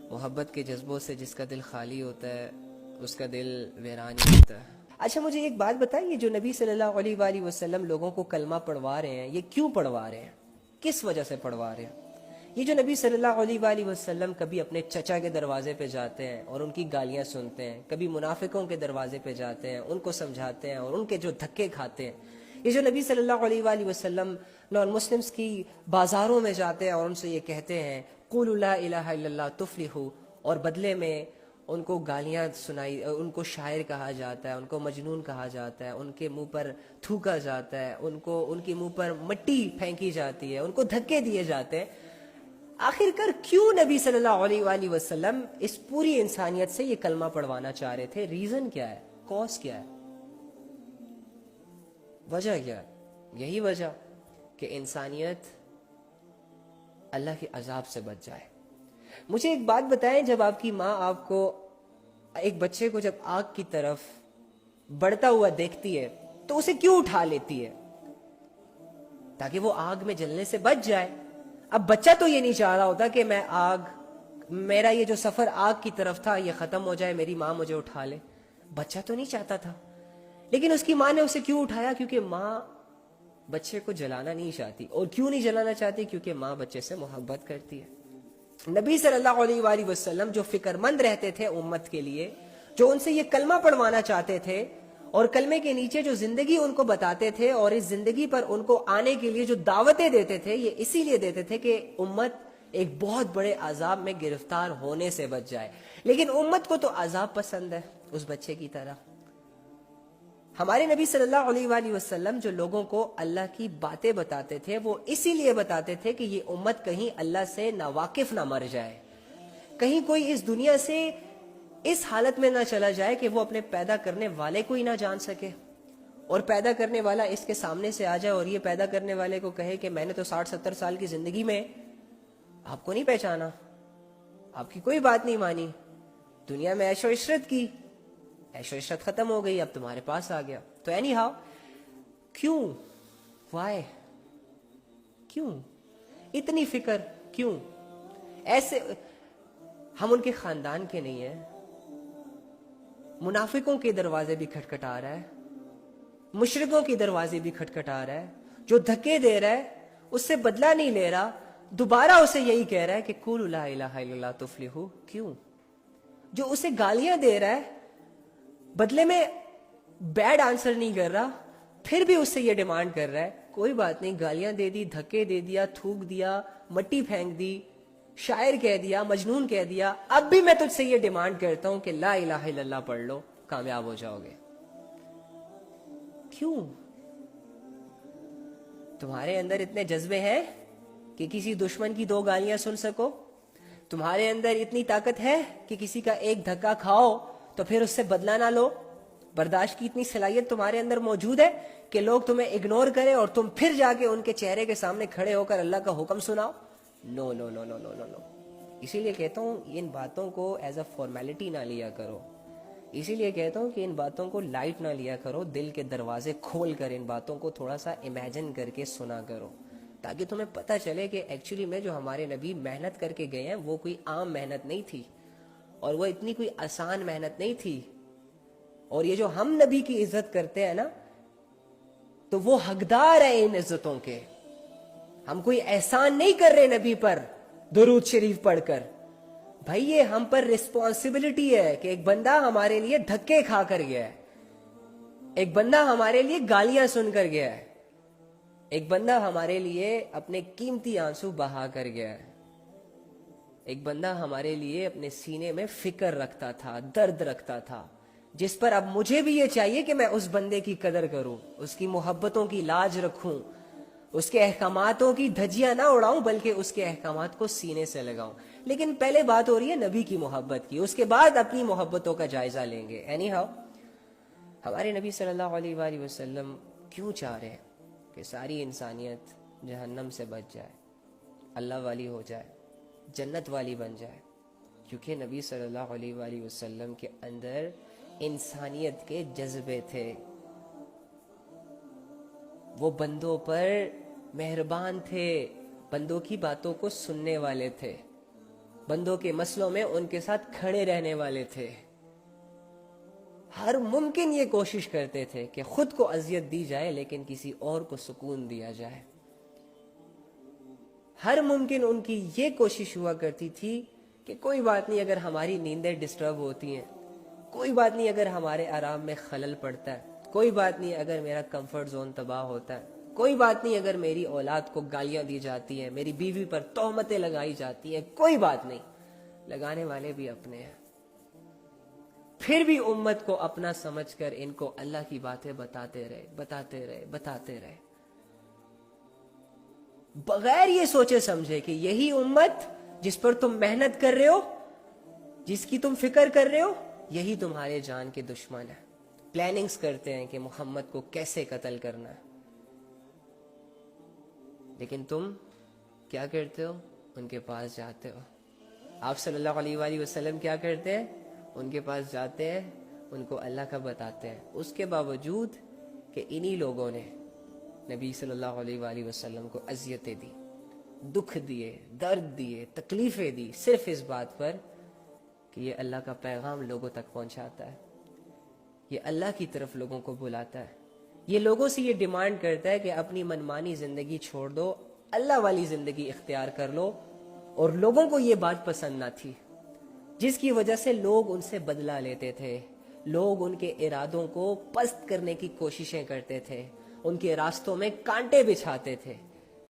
محبت کے جذبوں سے جس کا دل خالی ہوتا ہے اس کا دل ویران ہی ہوتا ہے۔ اچھا مجھے ایک بات بتائیں، یہ جو نبی صلی اللہ علیہ وآلہ وسلم لوگوں کو کلمہ پڑھوا رہے ہیں، یہ کیوں پڑھوا رہے ہیں؟ کس وجہ سے پڑھوا رہے ہیں؟ یہ جو نبی صلی اللہ علیہ وآلہ وسلم کبھی اپنے چچا کے دروازے پہ جاتے ہیں اور ان کی گالیاں سنتے ہیں، کبھی منافقوں کے دروازے پہ جاتے ہیں، ان کو سمجھاتے ہیں اور ان کے جو دھکے کھاتے ہیں، یہ جو نبی صلی اللہ علیہ وآلہ وسلم نان مسلمز کی بازاروں میں جاتے ہیں اور ان سے یہ کہتے ہیں قولوا لا الہ الا اللہ تفلحوا، اور بدلے میں ان کو گالیاں سنائی، ان کو شاعر کہا جاتا ہے، ان کو مجنون کہا جاتا ہے، ان کے منہ پر تھوکا جاتا ہے، ان کے منہ پر مٹی پھینکی جاتی ہے، ان کو دھکے دیے جاتے ہیں، آخر کر کیوں نبی صلی اللہ علیہ وآلہ وسلم اس پوری انسانیت سے یہ کلمہ پڑھوانا چاہ رہے تھے؟ ریزن کیا ہے؟ کاز کیا ہے؟ وجہ کیا ہے؟ یہی وجہ کہ انسانیت اللہ کے عذاب سے بچ جائے۔ مجھے ایک بات بتائیں، جب آپ کی ماں آپ کو، ایک بچے کو جب آگ کی طرف بڑھتا ہوا دیکھتی ہے تو اسے کیوں اٹھا لیتی ہے؟ تاکہ وہ آگ میں جلنے سے بچ جائے۔ اب بچہ تو یہ نہیں چاہ رہا ہوتا کہ میرا یہ جو سفر آگ کی طرف تھا یہ ختم ہو جائے، میری ماں مجھے اٹھا لے، بچہ تو نہیں چاہتا تھا، لیکن اس کی ماں نے اسے کیوں اٹھایا؟ کیونکہ ماں بچے کو جلانا نہیں چاہتی۔ اور کیوں نہیں جلانا چاہتی؟ کیونکہ ماں بچے سے محبت کرتی ہے۔ نبی صلی اللہ علیہ وآلہ وسلم جو فکر مند رہتے تھے امت کے لیے، جو ان سے یہ کلمہ پڑھوانا چاہتے تھے اور کلمے کے نیچے جو زندگی ان کو بتاتے تھے اور اس زندگی پر ان کو آنے کے لیے جو دعوتیں دیتے تھے، یہ اسی لیے دیتے تھے کہ امت ایک بہت بڑے عذاب میں گرفتار ہونے سے بچ جائے۔ لیکن امت کو تو عذاب پسند ہے، اس بچے کی طرح۔ ہمارے نبی صلی اللہ علیہ وآلہ وسلم جو لوگوں کو اللہ کی باتیں بتاتے تھے، وہ اسی لیے بتاتے تھے کہ یہ امت کہیں اللہ سے ناواقف نہ مر جائے، کہیں کوئی اس دنیا سے اس حالت میں نہ چلا جائے کہ وہ اپنے پیدا کرنے والے کو ہی نہ جان سکے، اور پیدا کرنے والا اس کے سامنے سے آ جائے اور یہ پیدا کرنے والے کو کہے کہ میں نے تو 60-70 سال کی زندگی میں آپ کو نہیں پہچانا، آپ کی کوئی بات نہیں مانی، دنیا میں عیش و عشرت کی، عیش و عشرت ختم ہو گئی، اب تمہارے پاس آ گیا۔ تو اینی ہاؤ، کیوں؟ وائے؟ کیوں اتنی فکر؟ کیوں ایسے؟ ہم ان کے خاندان کے نہیں ہیں، منافقوں کے دروازے بھی کھٹکھٹا رہا ہے، مشرکوں کے دروازے بھی کھٹکھٹا رہا ہے، جو دھکے دے رہا ہے اس سے بدلہ نہیں لے رہا، دوبارہ اسے یہی کہہ رہا ہے کہ قولوا لا الہ الا اللہ تفلحوا۔ کیوں؟ جو اسے گالیاں دے رہا ہے، بدلے میں بیڈ آنسر نہیں کر رہا، پھر بھی اس سے یہ ڈیمانڈ کر رہا ہے کوئی بات نہیں، گالیاں دے دی، دھکے دے دیا، تھوک دیا، مٹی پھینک دی، شاعر کہہ دیا، مجنون کہہ دیا، اب بھی میں تجھ سے یہ ڈیمانڈ کرتا ہوں کہ لا الہ الا اللہ پڑھ لو، کامیاب ہو جاؤ گے۔ کیوں؟ تمہارے اندر اتنے جذبے ہیں کہ کسی دشمن کی 2 گالیاں سن سکو؟ تمہارے اندر اتنی طاقت ہے کہ کسی کا ایک دھکا کھاؤ تو پھر اس سے بدلہ نہ لو؟ برداشت کی اتنی صلاحیت تمہارے اندر موجود ہے کہ لوگ تمہیں اگنور کریں اور تم پھر جا کے ان کے چہرے کے سامنے کھڑے ہو کر اللہ کا حکم سناؤ؟ نو نو نو نو نو نو نو۔ اسی لیے کہتا ہوں ان باتوں کو ایز اے فارمیلٹی نہ لیا کرو، اسی لیے کہتا ہوں کہ ان باتوں کو لائٹ نہ لیا کرو، دل کے دروازے کھول کر ان باتوں کو تھوڑا سا امیجن کر کے سنا کرو، تاکہ تمہیں پتہ چلے کہ ایکچولی میں جو ہمارے نبی محنت کر کے گئے ہیں وہ کوئی عام محنت نہیں تھی، اور وہ اتنی کوئی آسان محنت نہیں تھی، اور یہ جو ہم نبی کی عزت کرتے ہیں نا، تو وہ حقدار ہیں ان عزتوں کے۔ ہم کوئی احسان نہیں کر رہے نبی پر درود شریف پڑھ کر، بھائی یہ ہم پر رسپانسبلٹی ہے کہ ایک بندہ ہمارے لیے دھکے کھا کر گیا ہے، ایک بندہ ہمارے لیے گالیاں سن کر گیا ہے، ایک بندہ ہمارے لیے اپنے قیمتی آنسو بہا کر گیا ہے، ایک بندہ ہمارے لیے اپنے سینے میں فکر رکھتا تھا، درد رکھتا تھا، جس پر اب مجھے بھی یہ چاہیے کہ میں اس بندے کی قدر کروں، اس کی محبتوں کی لاج رکھوں، اس کے احکاماتوں کی دھجیاں نہ اڑاؤں بلکہ اس کے احکامات کو سینے سے لگاؤں۔ لیکن پہلے بات ہو رہی ہے نبی کی محبت کی، اس کے بعد اپنی محبتوں کا جائزہ لیں گے۔ اینی ہاؤ، ہمارے نبی صلی اللہ علیہ وآلہ وسلم کیوں چاہ رہے ہیں کہ ساری انسانیت جہنم سے بچ جائے، اللہ والی ہو جائے، جنت والی بن جائے؟ کیونکہ نبی صلی اللہ علیہ وآلہ وسلم کے اندر انسانیت کے جذبے تھے، وہ بندوں پر مہربان تھے، بندوں کی باتوں کو سننے والے تھے، بندوں کے مسئلوں میں ان کے ساتھ کھڑے رہنے والے تھے. ہر ممکن یہ کوشش کرتے تھے کہ خود کو اذیت دی جائے لیکن کسی اور کو سکون دیا جائے. ہر ممکن ان کی یہ کوشش ہوا کرتی تھی کہ کوئی بات نہیں اگر ہماری نیندیں ڈسٹرب ہوتی ہیں, کوئی بات نہیں اگر ہمارے آرام میں خلل پڑتا ہے, کوئی بات نہیں اگر میرا کمفرٹ زون تباہ ہوتا ہے, کوئی بات نہیں اگر میری اولاد کو گالیاں دی جاتی ہیں, میری بیوی پر تہمتیں لگائی جاتی ہیں, کوئی بات نہیں, لگانے والے بھی اپنے ہیں. پھر بھی امت کو اپنا سمجھ کر ان کو اللہ کی باتیں بتاتے رہے بغیر یہ سوچے سمجھے کہ یہی امت جس پر تم محنت کر رہے ہو, جس کی تم فکر کر رہے ہو, یہی تمہارے جان کے دشمن ہے. پلاننگز کرتے ہیں کہ محمد کو کیسے قتل کرنا ہے, لیکن تم کیا کرتے ہو؟ ان کے پاس جاتے ہو. آپ صلی اللہ علیہ وآلہ وسلم کیا کرتے ہیں؟ ان کے پاس جاتے ہیں, ان کو اللہ کا بتاتے ہیں, اس کے باوجود کہ انہی لوگوں نے نبی صلی اللہ علیہ وآلہ وسلم کو اذیتیں دی, دکھ دیے, درد دیے, تکلیفیں دی, صرف اس بات پر کہ یہ اللہ کا پیغام لوگوں تک پہنچاتا ہے, یہ اللہ کی طرف لوگوں کو بلاتا ہے, یہ لوگوں سے یہ ڈیمانڈ کرتا ہے کہ اپنی منمانی زندگی چھوڑ دو, اللہ والی زندگی اختیار کر لو. اور لوگوں کو یہ بات پسند نہ تھی, جس کی وجہ سے لوگ ان سے بدلہ لیتے تھے, لوگ ان کے ارادوں کو پست کرنے کی کوششیں کرتے تھے, ان کے راستوں میں کانٹے بچھاتے تھے.